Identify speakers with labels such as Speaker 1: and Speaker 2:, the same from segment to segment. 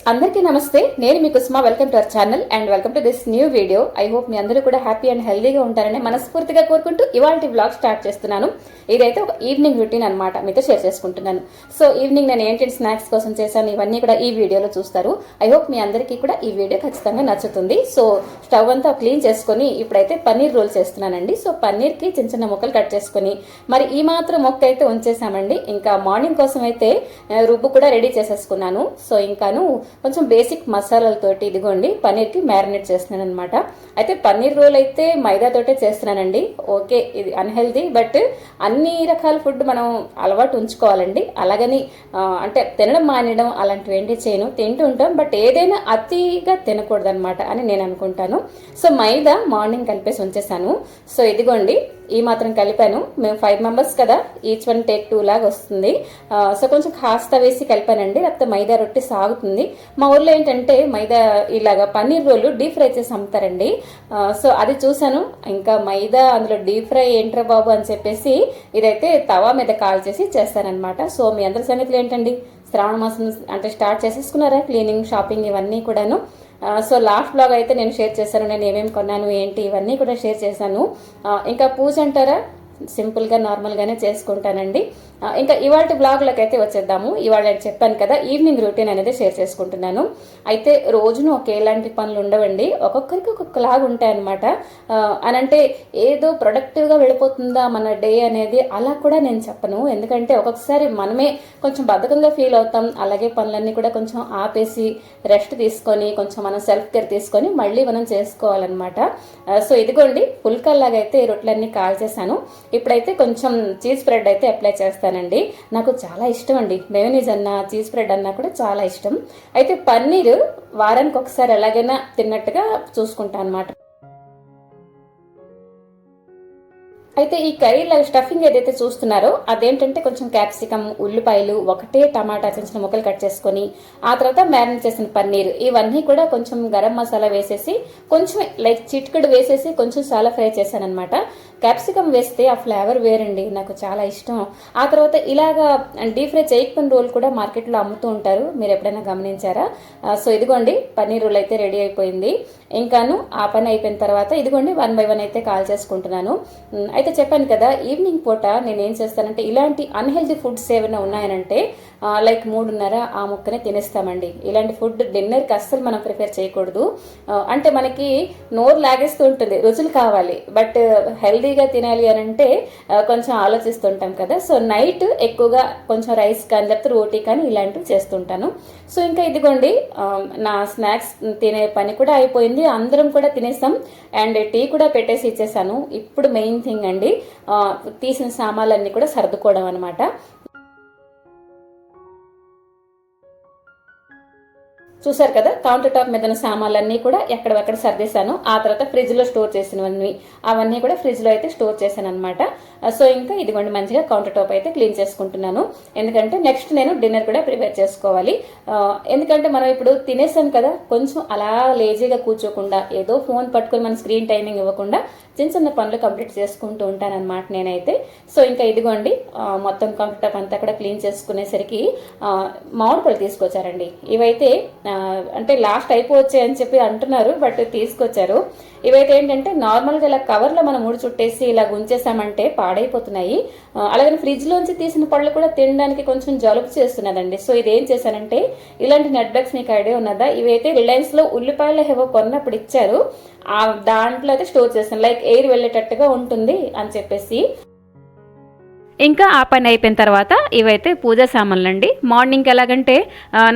Speaker 1: అందరికీ నమస్తే. నేను మీ Kusuma. Welcome to our channel and welcome to this new video. I hope మీ అందరూ కూడా హ్యాపీ అండ్ హెల్దీగా ఉంటారని మనస్ఫూర్తిగా కోరుకుంటూ ఇవాల్టి వ్లాగ్ స్టార్ట్ చేస్తున్నాను. ఇదైతే ఒక ఈవినింగ్ రొటీన్ అనమాట, మీతో షేర్ చేసుకుంటున్నాను. సో ఈవినింగ్ నేను ఏంటి స్నాక్స్ కోసం చేశాను ఇవన్నీ కూడా ఈ వీడియోలో చూస్తారు. ఐ హోప్ మీ అందరికీ కూడా ఈ వీడియో ఖచ్చితంగా నచ్చుతుంది. సో స్టవ్ అంతా క్లీన్ చేసుకొని ఇప్పుడైతే పన్నీర్ రోల్ చేస్తున్నానండి. సో పన్నీర్కి చిన్న చిన్న ముక్కలు కట్ చేసుకొని మరి ఈ మాత్రం మొక్క అయితే ఉంచేసామండి. ఇంకా మార్నింగ్ కోసం అయితే రుబ్బు కూడా రెడీ చేసేసుకున్నాను. సో ఇంకాను కొంచెం బేసిక్ మసాలాలతోటి ఇదిగోండి పన్నీర్కి మ్యారినేట్ చేస్తున్నాను అనమాట. అయితే పన్నీర్ రోల్ అయితే మైదాతోటే చేస్తున్నానండి. ఓకే, ఇది అన్హెల్దీ, బట్ అన్ని రకాల ఫుడ్ మనం అలవాటు ఉంచుకోవాలండి. అలాగని అంటే తినడం మానేయడం అలాంటివి ఏంటి చేయను, తింటూ ఉంటాం, బట్ ఏదైనా అతిగా తినకూడదు అనమాట అని నేను అనుకుంటాను. సో మైదా మార్నింగ్ కలిపేసి ఉంచేసాను. సో ఇదిగోండి ఈ మాత్రం కలిపాను. మేము 5 మెంబర్స్ కదా, ఈచ్ వన్ టేక్ 2 లాగా వస్తుంది. సో కొంచెం కాస్త వేసి కలిపానండి, లేకపోతే మైదా రొట్టె సాగుతుంది. మా ఊర్లో ఏంటంటే మైదా ఇలాగా పన్నీర్ రోలు డీప్ ఫ్రై చేసి అమ్ముతారండి. సో అది చూసాను. ఇంకా మైదా అందులో డీప్ ఫ్రై ఏంట్రా బాబు అని చెప్పేసి ఇదైతే తవా మీద కాల్ చేసి చేస్తానన్నమాట. సో మీ అందరి సంగతులు ఏంటండి? శ్రావణ మాసం అంటే స్టార్ట్ చేసేసుకున్నారా క్లీనింగ్, షాపింగ్ ఇవన్నీ కూడాను? సో లాస్ట్ బ్లాగ్ అయితే నేను షేర్ చేశాను, నేను ఏమేమి కొన్నాను ఏంటి ఇవన్నీ కూడా షేర్ చేశాను. ఇంకా పూజ అంటారా, సింపుల్గా నార్మల్గానే చేసుకుంటానండి. ఇంకా ఇవాళ బ్లాగ్లోకి అయితే వచ్చేద్దాము. ఇవాళ చెప్పాను కదా ఈవినింగ్ రొటీన్ అనేది షేర్ చేసుకుంటున్నాను. అయితే రోజును ఒకేలాంటి పనులు ఉండవండి, ఒక్కొక్కరికి ఒక్కొక్కలాగా ఉంటాయన్నమాట. అని అంటే ఏదో ప్రొడక్టివ్గా వెళ్ళిపోతుందా మన డే అనేది అలా కూడా నేను చెప్పను. ఎందుకంటే ఒక్కొక్కసారి మనమే కొంచెం బద్ధకంగా ఫీల్ అవుతాం. అలాగే పనులన్నీ కూడా కొంచెం ఆపేసి రెస్ట్ తీసుకొని కొంచెం మనం సెల్ఫ్ కేర్ తీసుకొని మళ్ళీ మనం చేసుకోవాలన్నమాట. సో ఇదిగోండి పుల్కల్లాగా అయితే రొట్టెలన్నీ కాల్ చేశాను. ఇప్పుడైతే కొంచెం చీజ్ స్ప్రెడ్ అయితే అప్లై చేస్తానండి. నాకు చాలా ఇష్టం అండి, మేయోనీస్ అన్నా చీజ్ స్ప్రెడ్ అన్నా కూడా చాలా ఇష్టం. అయితే పన్నీర్ వారానికి ఒకసారి ఎలాగైనా తిన్నట్టుగా చూసుకుంటాను అనమాట. అయితే ఈ కర్రీలో స్టఫింగ్ ఏదైతే చూస్తున్నారో అదేంటంటే కొంచెం క్యాప్సికమ్, ఉల్లిపాయలు, ఒకటే టమాటా చిన్న చిన్న ముక్కలు కట్ చేసుకొని ఆ తర్వాత మ్యారినేట్ చేసిన పన్నీర్ ఇవన్నీ కూడా కొంచెం గరం మసాలా వేసేసి కొంచెం లైక్ చిటికెడు వేసేసి కొంచెం చాలా ఫ్రై చేశాను అనమాట. క్యాప్సికమ్ వేస్తే ఆ ఫ్లేవర్ వేరండి, నాకు చాలా ఇష్టం. ఆ తర్వాత ఇలాగా డీప్ ఫ్రై చేయకపోయిన రోల్ కూడా మార్కెట్లో అమ్ముతూ ఉంటారు, మీరు ఎప్పుడైనా గమనించారా? సో ఇదిగోండి పన్నీర్ రోల్ అయితే రెడీ అయిపోయింది. ఇంకాను ఆ పని అయిపోయిన తర్వాత ఇదిగోండి 1 by 1 అయితే కాల్ చేసుకుంటున్నాను. అయితే చెప్పాను కదా ఈవినింగ్ పూట నేను ఏం చేస్తానంటే ఇలాంటి అన్హెల్దీ ఫుడ్స్ ఏమైనా ఉన్నాయనంటే లైక్ 3:30 ఆ ముక్కనే తినేస్తామండి. ఇలాంటి ఫుడ్ డిన్నర్కి అస్సలు మనం ప్రిఫర్ చేయకూడదు. అంటే మనకి నోరు లాగేస్తూ ఉంటుంది, రుచులు కావాలి, బట్ హెల్దీగా తినాలి అని అంటే కొంచెం ఆలోచిస్తుంటాం కదా. సో నైట్ ఎక్కువగా కొంచెం రైస్ కానీ లేకపోతే రోటీ కానీ ఇలాంటివి చేస్తుంటాను. సో ఇంకా ఇదిగోండి నా స్నాక్స్ తినే పని కూడా అయిపోయింది, అందరం కూడా తినేసాం అండ్ టీ కూడా పెట్టేసి ఇచ్చేసాను. ఇప్పుడు మెయిన్ థింగ్ అండి తీసిన సామాన్లన్నీ కూడా సర్దుకోవడం అనమాట. చూసారు కదా కౌంటర్ టాప్ మీద ఉన్న సామాన్లన్నీ కూడా ఎక్కడెక్కడ సర్దేశాను. ఆ తర్వాత ఫ్రిడ్జ్ లో స్టోర్ చేసినవన్నీ అవన్నీ కూడా ఫ్రిడ్జ్ లో అయితే స్టోర్ చేశాను అనమాట. సో ఇంకా ఇదిగోండి మంచిగా కౌంటర్ టాప్ అయితే క్లీన్ చేసుకుంటున్నాను, ఎందుకంటే నెక్స్ట్ నేను డిన్నర్ కూడా ప్రిపేర్ చేసుకోవాలి. ఎందుకంటే మనం ఇప్పుడు తినేసాం కదా, కొంచెం అలా లేజీగా కూర్చోకుండా ఏదో ఫోన్ పట్టుకొని మన స్క్రీన్ టైమింగ్ ఇవ్వకుండా చిన్న చిన్న పనులు కంప్లీట్ చేసుకుంటూ ఉంటానన్నమాట నేనైతే. సో ఇంకా ఇదిగోండి మొత్తం కౌంటర్ టాప్ అంతా కూడా క్లీన్ చేసుకునేసరికి మామిడి పళ్ళు తీసుకొచ్చారండి. ఇవైతే అంటే లాస్ట్ అయిపోవచ్చాయి అని చెప్పి అంటున్నారు, బట్ తీసుకొచ్చారు. ఇవైతే ఏంటంటే నార్మల్గా ఇలా కవర్లో మనం ముడి చుట్టేసి ఇలా ఉంచేసామంటే పాడైపోతున్నాయి. అలాగే ఫ్రిడ్జ్ లోంచి తీసిన పళ్ళు కూడా తినడానికి కొంచెం జలుబు చేస్తున్నదండి. సో ఇది ఏం చేశానంటే ఇలాంటి నెట్ బ్యాగ్స్ మీకు ఐడియా ఉన్నదా? ఇవైతే రిలయన్స్ లో ఉల్లిపాయలు ఏవో కొన్నప్పుడు ఇచ్చారు, దాంట్లో అయితే స్టోర్ చేస్తాను, లైక్ ఎయిర్ వెళ్ళేటట్టుగా ఉంటుంది అని చెప్పేసి. ఇంకా ఆ పని అయిపోయిన తర్వాత ఇవైతే పూజా సామాన్లు అండి. మార్నింగ్ ఎలాగంటే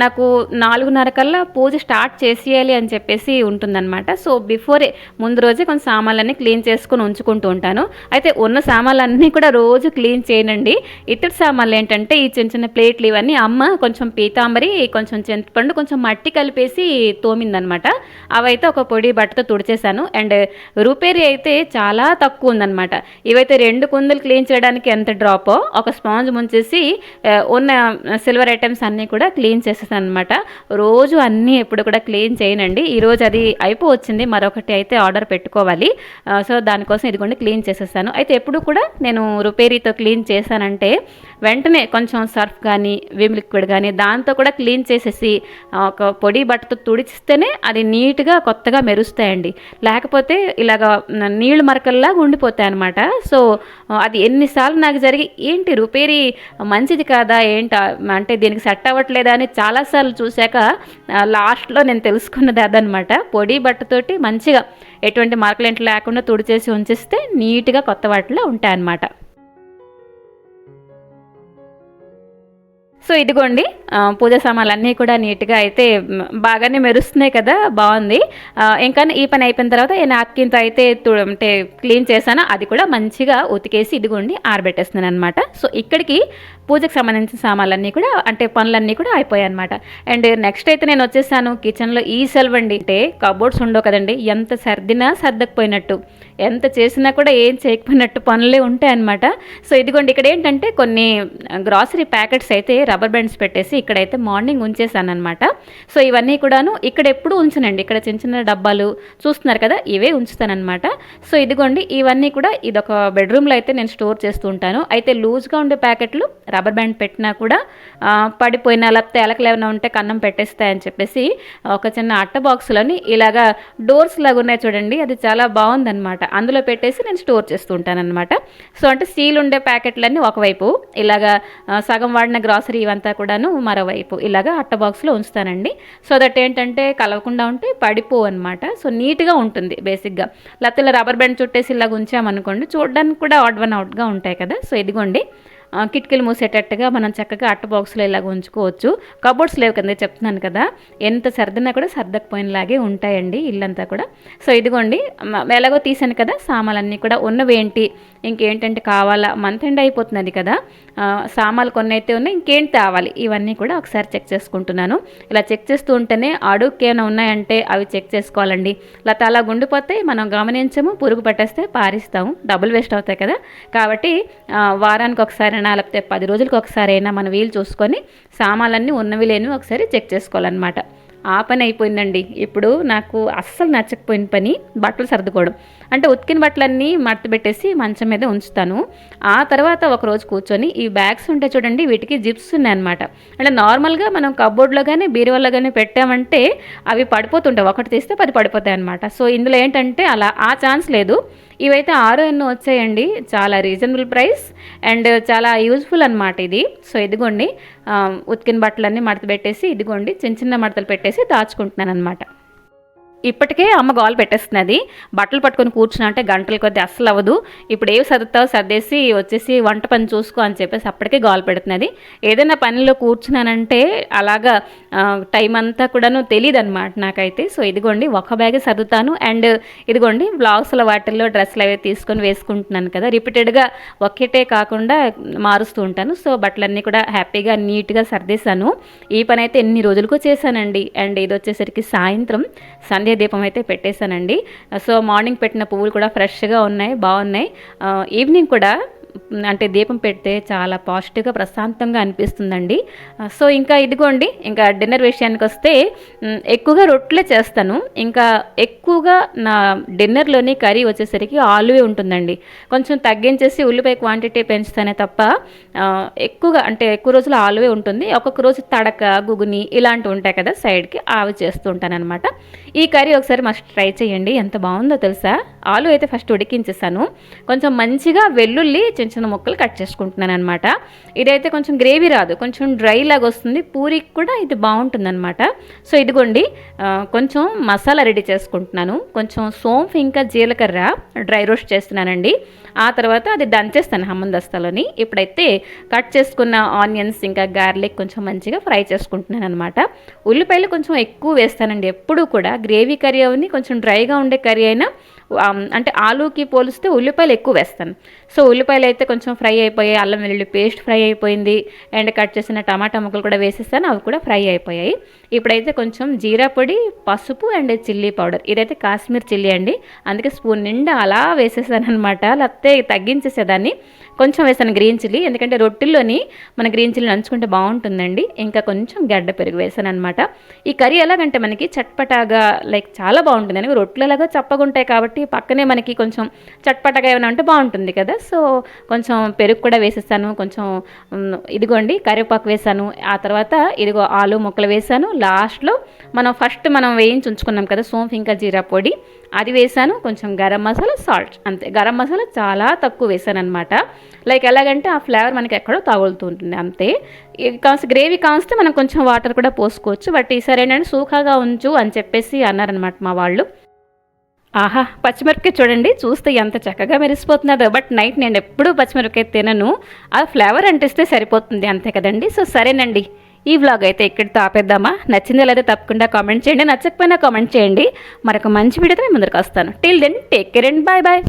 Speaker 1: నాకు 4:30 కల్లా పూజ స్టార్ట్ చేసేయాలి అని చెప్పేసి ఉంటుందన్నమాట. సో బిఫోరే ముందు రోజే కొంచెం సామాన్లన్నీ క్లీన్ చేసుకుని ఉంచుకుంటూ ఉంటాను. అయితే ఉన్న సామాన్లన్నీ కూడా రోజు క్లీన్ చేయనండి. ఇతడి సామాన్లు ఏంటంటే ఈ చిన్న చిన్న ప్లేట్లు ఇవన్నీ అమ్మ కొంచెం పీతాంబరి, కొంచెం చింతపండు, కొంచెం మట్టి కలిపేసి తోమిందనమాట. అవైతే ఒక పొడి బట్టతో తుడిచేశాను. అండ్ రూపేరీ అయితే చాలా తక్కువ ఉందన్నమాట. ఇవైతే 2 కుందులు క్లీన్ చేయడానికి ఎంత డ్రాప్ ఒక స్పాంజ్ ముంచేసి ఉన్న సిల్వర్ ఐటమ్స్ అన్నీ కూడా క్లీన్ చేసేసాను అనమాట. రోజు అన్నీ ఎప్పుడు కూడా క్లీన్ చేయనండి. ఈరోజు అది అయిపోవచ్చింది, మరొకటి అయితే ఆర్డర్ పెట్టుకోవాలి. సో దానికోసం ఇదిగోండి క్లీన్ చేసేసాను. అయితే ఎప్పుడు కూడా నేను రుపేరీతో క్లీన్ చేశానంటే వెంటనే కొంచెం సర్ఫ్ కానీ విమ్ లిక్విడ్ కానీ దాంతో కూడా క్లీన్ చేసేసి ఒక పొడి బట్టతో తుడిచిస్తేనే అది నీట్గా కొత్తగా మెరుస్తాయండి. లేకపోతే ఇలాగ నీళ్ళు మరకల్లాగా ఉండిపోతాయి అనమాట. సో అది ఎన్నిసార్లు నాకు జరిగి ఏంటి రిపేరీ మంచిది కాదా ఏంటి అంటే దీనికి సెట్ అవ్వట్లేదా అని చాలాసార్లు చూశాక లాస్ట్లో నేను తెలుసుకున్నది అదనమాట. పొడి బట్టతోటి మంచిగా ఎటువంటి మార్కులు లేకుండా తుడిచేసి ఉంచిస్తే నీట్గా కొత్త వాటిలో ఉంటాయన్నమాట. సో ఇదిగోండి పూజ సామాన్లు అన్నీ కూడా నీట్గా అయితే బాగానే మెరుస్తున్నాయి కదా, బాగుంది. ఇంకా ఈ పని అయిపోయిన తర్వాత నాప్కిన్తో అయితే అంటే క్లీన్ చేశాను, అది కూడా మంచిగా ఉతికేసి ఇదిగోండి ఆరబెట్టేస్తున్నాను అనమాట. సో ఇక్కడికి పూజకు సంబంధించిన సామాన్లన్నీ కూడా అంటే పనులన్నీ కూడా అయిపోయాయి అనమాట. అండ్ నెక్స్ట్ అయితే నేను వచ్చేసాను కిచెన్లో. ఈ సెల్వ్ అండి అంటే కబోర్డ్స్ ఉండవు కదండి, ఎంత సర్దినా సర్దకపోయినట్టు, ఎంత చేసినా కూడా ఏం చేయకపోయినట్టు పనులే ఉంటాయి అనమాట. సో ఇదిగోండి ఇక్కడ ఏంటంటే కొన్ని గ్రాసరీ ప్యాకెట్స్ అయితే రబ్బర్ బ్యాండ్స్ పెట్టేసి ఇక్కడైతే మార్నింగ్ ఉంచేసాను అనమాట. సో ఇవన్నీ కూడాను ఇక్కడ ఎప్పుడు ఉంచనండి, ఇక్కడ చిన్న చిన్న డబ్బాలు చూస్తున్నారు కదా ఇవే ఉంచుతానమాట. సో ఇదిగోండి ఇవన్నీ కూడా ఇదొక బెడ్రూమ్లో అయితే నేను స్టోర్ చేస్తూ ఉంటాను. అయితే లూజ్గా ఉండే ప్యాకెట్లు రబ్బర్ బ్యాండ్ పెట్టినా కూడా పడిపోయినా లేకపోతే ఎలకలు ఏమైనా ఉంటే కన్నం పెట్టేస్తాయని చెప్పేసి ఒక చిన్న అట్ట బాక్సులని ఇలాగా డోర్స్ లాగా ఉన్నాయి చూడండి, అది చాలా బాగుందనమాట. అందులో పెట్టేసి నేను స్టోర్ చేస్తూ ఉంటానన్నమాట. సో అంటే స్టీల్ ఉండే ప్యాకెట్లన్నీ ఒకవైపు, ఇలాగా సగం వాడిన గ్రాసరీ ఇవంతా కూడాను మరోవైపు ఇలాగా అట్ట బాక్స్లో ఉంచుతానండి. సో దట్ ఏంటంటే కలవకుండా ఉంటే పడిపోవు అనమాట. సో నీట్గా ఉంటుంది బేసిక్గా. లేకపోతే రబ్బర్ బ్యాండ్ చుట్టేసి ఇలాగ ఉంచామనుకోండి చూడడానికి కూడా ఆడ్ వన్ అవుట్గా ఉంటాయి కదా. సో ఇదిగోండి కిటికీలు మూసేటట్టుగా మనం చక్కగా అట్ట బాక్స్లో ఇలాగ ఉంచుకోవచ్చు. కబోర్డ్స్ లేవు కదా చెప్తున్నాను కదా, ఎంత సర్దినా కూడా సర్దకపోయినలాగే ఉంటాయండి ఇల్లంతా కూడా. సో ఇదిగోండి ఎలాగో తీసాను కదా సామాన్లన్నీ కూడా ఉన్నవేంటి ఇంకేంటంటే కావాలా, మంత్ ఎండ్ అయిపోతున్నది కదా, సామాన్లు కొన్ని అయితే ఉన్నాయి ఇంకేంటి తేవాలి ఇవన్నీ కూడా ఒకసారి చెక్ చేసుకుంటున్నాను. ఇలా చెక్ చేస్తూ ఉంటేనే అడుగుకి ఏమైనా ఉన్నాయంటే అవి చెక్ చేసుకోవాలండి. లేకపోతే అలా గుండిపోతే మనం గమనించము, పురుగు పట్టేస్తే పారిస్తాము, డబ్బులు వేస్ట్ అవుతాయి కదా. కాబట్టి వారానికి ఒకసారి లేకపోతే 10 రోజులకు ఒకసారి అయినా మనం వీలు చూసుకొని సామాన్లన్నీ ఉన్నవి లేనివి ఒకసారి చెక్ చేసుకోవాలన్నమాట. ఆ పని అయిపోయిందండి. ఇప్పుడు నాకు అస్సలు నచ్చకపోయిన పని బట్టలు సర్దుకోవడం. అంటే ఉతికిన బట్టలన్నీ మడత పెట్టేసి మంచం మీద ఉంచుతాను. ఆ తర్వాత ఒకరోజు కూర్చొని ఈ బ్యాగ్స్ ఉంటాయి చూడండి, వీటికి జిప్స్ ఉన్నాయన్నమాట. అంటే నార్మల్గా మనం కబోర్డ్లో కానీ బీరువాలో కానీ పెట్టామంటే అవి పడిపోతుంటాయి, ఒకటి తీస్తే 10 పడిపోతాయి అనమాట. సో ఇందులో ఏంటంటే అలా ఆ ఛాన్స్ లేదు. ఇవైతే 6 ఎన్నో వచ్చాయండి, చాలా రీజనబుల్ ప్రైస్ అండ్ చాలా యూజ్ఫుల్ అనమాట ఇది. సో ఇదిగోండి ఉతికిన బట్టలన్నీ మడత పెట్టేసి ఇదిగోండి చిన్న చిన్న మడతలు పెట్టేసి దాచుకుంటున్నాను అనమాట. ఇప్పటికే అమ్మ గోలు పెట్టేస్తున్నది, బట్టలు పట్టుకొని కూర్చున్నా అంటే గంటల కొద్దీ అస్సలు అవ్వదు, ఇప్పుడు ఏవి సర్దుతావు సర్దేసి వచ్చేసి వంట పని చూసుకో అని చెప్పేసి అప్పటికే గోలు పెడుతున్నది. ఏదైనా పనిలో కూర్చున్నానంటే అలాగా టైం అంతా కూడాను తెలియదు అనమాట నాకైతే. సో ఇదిగోండి ఒక బ్యాగే సర్దుతాను అండ్ ఇదిగోండి బ్లౌజుల వాటిల్లో డ్రెస్సులు అవి తీసుకొని వేసుకుంటున్నాను కదా, రిపీటెడ్గా ఒక్కటే కాకుండా మారుస్తూ ఉంటాను. సో బట్టలన్నీ కూడా హ్యాపీగా నీట్గా సర్దేశాను. ఈ పని అయితే ఎన్ని రోజులకో చేశానండి. అండ్ ఇది వచ్చేసరికి సాయంత్రం సంధ్య దీపం అయితే పెట్టేశానండి. సో మార్నింగ్ పెట్టిన పువ్వులు కూడా ఫ్రెష్గా ఉన్నాయి, బాగున్నాయి. ఈవినింగ్ కూడా అంటే దీపం పెడితే చాలా పాజిటివ్గా ప్రశాంతంగా అనిపిస్తుందండి. సో ఇంకా ఇదిగోండి ఇంకా డిన్నర్ విషయానికి వస్తే ఎక్కువగా రొట్టెలే చేస్తాను. ఇంకా ఎక్కువగా నా డిన్నర్లోని కర్రీ వచ్చేసరికి ఆలువే ఉంటుందండి. కొంచెం తగ్గించేసి ఉల్లిపాయ క్వాంటిటీ పెంచుతానే తప్ప ఎక్కువగా అంటే ఎక్కువ రోజులు ఆలువే ఉంటుంది. ఒక్కొక్క రోజు తడక గుగుని ఇలాంటివి ఉంటాయి కదా సైడ్కి, అవి చేస్తూ ఉంటాను అనమాట. ఈ కర్రీ ఒకసారి మస్ట్ ట్రై చేయండి, ఎంత బాగుందో తెలుసా. ఆలు అయితే ఫస్ట్ ఉడికించేసాను, కొంచెం మంచిగా వెల్లుల్లి చిన్న చిన్న ముక్కలు కట్ చేసుకుంటున్నాను అనమాట. ఇదైతే కొంచెం గ్రేవీ రాదు, కొంచెం డ్రై లాగా వస్తుంది, పూరికి కూడా ఇది బాగుంటుంది అనమాట. సో ఇదిగోండి కొంచెం మసాలా రెడీ చేసుకుంటున్నాను. కొంచెం సోంపు ఇంకా జీలకర్ర డ్రై రోస్ట్ చేస్తున్నానండి. ఆ తర్వాత అది దంచేస్తాను హమ్మందస్తాలోని. ఇప్పుడైతే కట్ చేసుకున్న ఆనియన్స్ ఇంకా గార్లిక్ కొంచెం మంచిగా ఫ్రై చేసుకుంటున్నాను అనమాట. ఉల్లిపాయలు కొంచెం ఎక్కువ వేస్తానండి ఎప్పుడు కూడా, గ్రేవీ కర్రీ అవని కొంచెం డ్రైగా ఉండే కర్రీ అయినా అంటే ఆలూకి పోలిస్తే ఉల్లిపాయలు ఎక్కువ వేస్తాను. సో ఉల్లిపాయలు అయితే కొంచెం ఫ్రై అయిపోయాయి, అల్లం వెల్లుల్లి పేస్ట్ ఫ్రై అయిపోయింది అండ్ కట్ చేసిన టమాటా ముక్కలు కూడా వేసేస్తాను, అవి కూడా ఫ్రై అయిపోయాయి. ఇప్పుడైతే కొంచెం జీరా పొడి, పసుపు అండ్ చిల్లీ పౌడర్, ఇదైతే కాశ్మీర్ చిల్లీ అండి, అందుకే స్పూన్ నిండా అలా వేసేసాను అనమాట, లేకపోతే తగ్గించేసేదాన్ని. కొంచెం వేసాను గ్రీన్ చిల్లీ, ఎందుకంటే రొట్టెల్లోని మన గ్రీన్ చిల్లీ నంచుకుంటే బాగుంటుందండి. ఇంకా కొంచెం గడ్డ పెరుగు వేసాను అనమాట. ఈ కర్రీ ఎలాగంటే మనకి చట్పటాగా లైక్ చాలా బాగుంటుంది, రొట్టెలలాగా చప్పగుంటాయి కాబట్టి పక్కనే మనకి కొంచెం చట్పటగా ఏమైనా ఉంటే బాగుంటుంది కదా. సో కొంచెం పెరుగు కూడా వేసేసాను, కొంచెం ఇదిగోండి కరివేపాకు వేసాను, ఆ తర్వాత ఇదిగో ఆలు ముక్కలు వేసాను, లాస్ట్లో మనం వేయించి ఉంచుకున్నాం కదా సోంఫ్ ఇంకా జీరా పొడి అది వేసాను, కొంచెం గరం మసాలా, సాల్ట్, అంతే. గరం మసాలా చాలా తక్కువ వేసాను అనమాట. లైక్ ఎలాగంటే ఆ ఫ్లేవర్ మనకి ఎక్కడో తగులుతూ ఉంటుంది అంతే. గ్రేవీ కాస్తే మనం కొంచెం వాటర్ కూడా పోసుకోవచ్చు. బట్ ఈసారి ఏంటంటే సూఖాగా ఉంచు అని చెప్పేసి అన్నారనమాట మా వాళ్ళు. ఆహా, పచ్చిమిరపకాయ చూడండి, చూస్తే ఎంత చక్కగా మెరిసిపోతున్నదో. బట్ నైట్ నేను ఎప్పుడూ పచ్చిమిరపకాయ తినను, ఆ ఫ్లేవర్ అంటిస్తే సరిపోతుంది అంతే కదండి. సో సరేనండి, ఈ వ్లాగ్ అయితే ఇక్కడితో ఆపేద్దామా? నచ్చిందో లేదో తప్పకుండా కామెంట్ చేయండి, నచ్చకపోయినా కామెంట్ చేయండి. మరొక మంచి వీడియోతో నేను ముందరికి వస్తాను. Till then take care and bye bye.